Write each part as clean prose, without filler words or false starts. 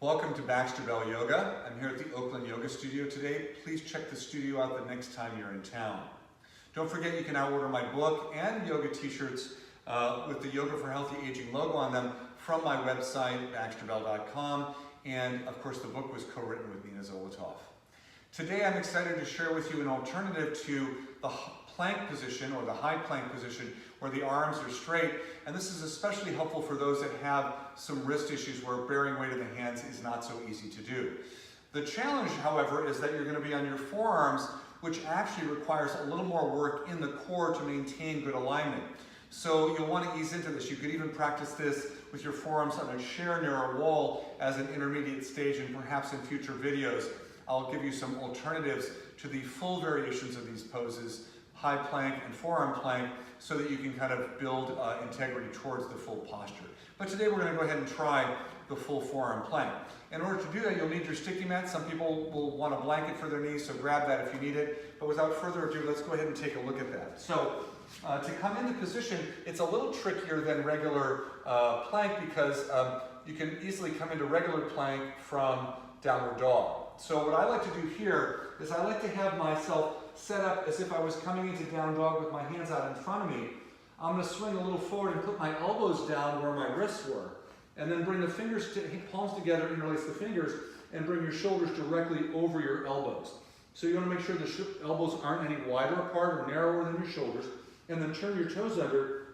Welcome to Baxter Yoga. I'm here at the Oakland Yoga Studio today. Please check the studio out the next time you're in town. Don't forget you can now order my book and yoga t-shirts with the Yoga for Healthy Aging logo on them from my website, baxterbell.com. And of course the book was co-written with Nina Zolotov. Today I'm excited to share with you an alternative to the plank position or the high plank position where the arms are straight, and this is especially helpful for those that have some wrist issues where bearing weight in the hands is not so easy to do. The challenge, however, is that you're going to be on your forearms, which actually requires a little more work in the core to maintain good alignment. So you'll want to ease into this. You could even practice this with your forearms on a chair near a wall as an intermediate stage, and perhaps in future videos I'll give you some alternatives to the full variations of these poses, high plank and forearm plank, so that you can kind of build integrity towards the full posture. But today we're going to go ahead and try the full forearm plank. In order to do that, you'll need your sticky mat. Some people will want a blanket for their knees, so grab that if you need it. But without further ado, let's go ahead and take a look at that. So to come into position, it's a little trickier than regular plank because you can easily come into regular plank from downward dog. So what I like to do here is I like to have myself set up as if I was coming into down dog with my hands out in front of me. I'm going to swing a little forward and put my elbows down where my wrists were. And then bring the fingers, palms together, interlace the fingers, and bring your shoulders directly over your elbows. So you want to make sure the elbows aren't any wider apart or narrower than your shoulders. And then turn your toes under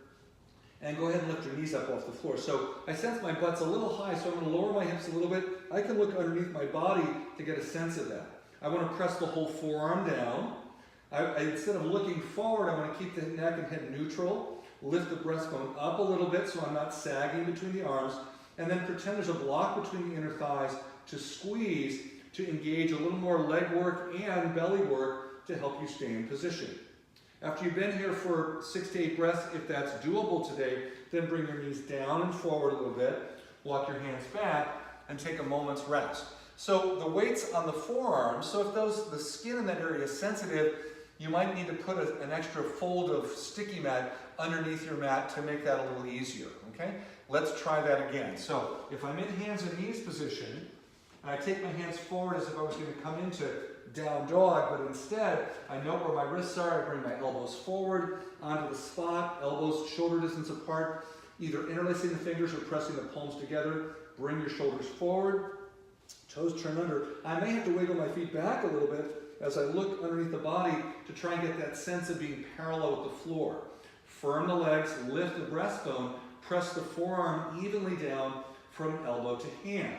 and go ahead and lift your knees up off the floor. So I sense my butt's a little high, so I'm going to lower my hips a little bit. I can look underneath my body to get a sense of that. I want to press the whole forearm down. Instead of looking forward, I want to keep the neck and head neutral. Lift the breastbone up a little bit so I'm not sagging between the arms. And then pretend there's a block between the inner thighs to squeeze to engage a little more leg work and belly work to help you stay in position. After you've been here for 6 to 8 breaths, if that's doable today, then bring your knees down and forward a little bit, walk your hands back, and take a moment's rest. So the weight's on the forearms, so if the skin in that area is sensitive, you might need to put an extra fold of sticky mat underneath your mat to make that a little easier, okay? Let's try that again. So if I'm in hands and knees position, and I take my hands forward as if I was going to come into down dog, but instead I note where my wrists are. I bring my elbows forward onto the spot, elbows shoulder distance apart, either interlacing the fingers or pressing the palms together. Bring your shoulders forward, toes turn under. I may have to wiggle my feet back a little bit as I look underneath the body to try and get that sense of being parallel with the floor. Firm the legs, lift the breastbone, press the forearm evenly down from elbow to hand.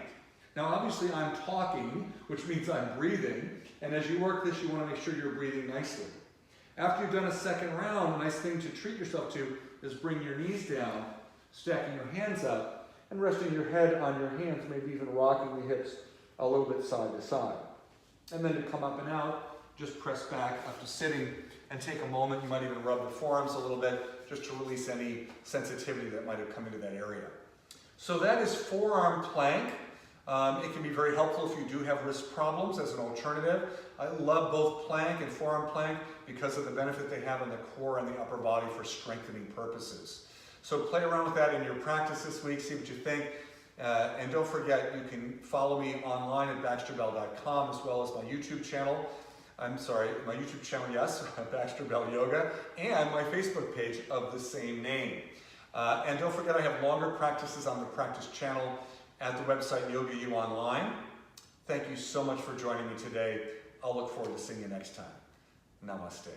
Now obviously I'm talking, which means I'm breathing, and as you work this you want to make sure you're breathing nicely. After you've done a second round, a nice thing to treat yourself to is bring your knees down, stacking your hands up, and resting your head on your hands, maybe even rocking the hips a little bit side to side. And then to come up and out, just press back up to sitting and take a moment. You might even rub the forearms a little bit just to release any sensitivity that might have come into that area. So that is forearm plank. It can be very helpful if you do have wrist problems as an alternative. I love both plank and forearm plank because of the benefit they have in the core and the upper body for strengthening purposes. So play around with that in your practice this week, see what you think. And don't forget, you can follow me online at baxterbell.com as well as my YouTube channel. My YouTube channel, yes, Baxter Bell Yoga, and my Facebook page of the same name. And don't forget, I have longer practices on the practice channel at the website Yoga U Online. Thank you so much for joining me today. I'll look forward to seeing you next time. Namaste.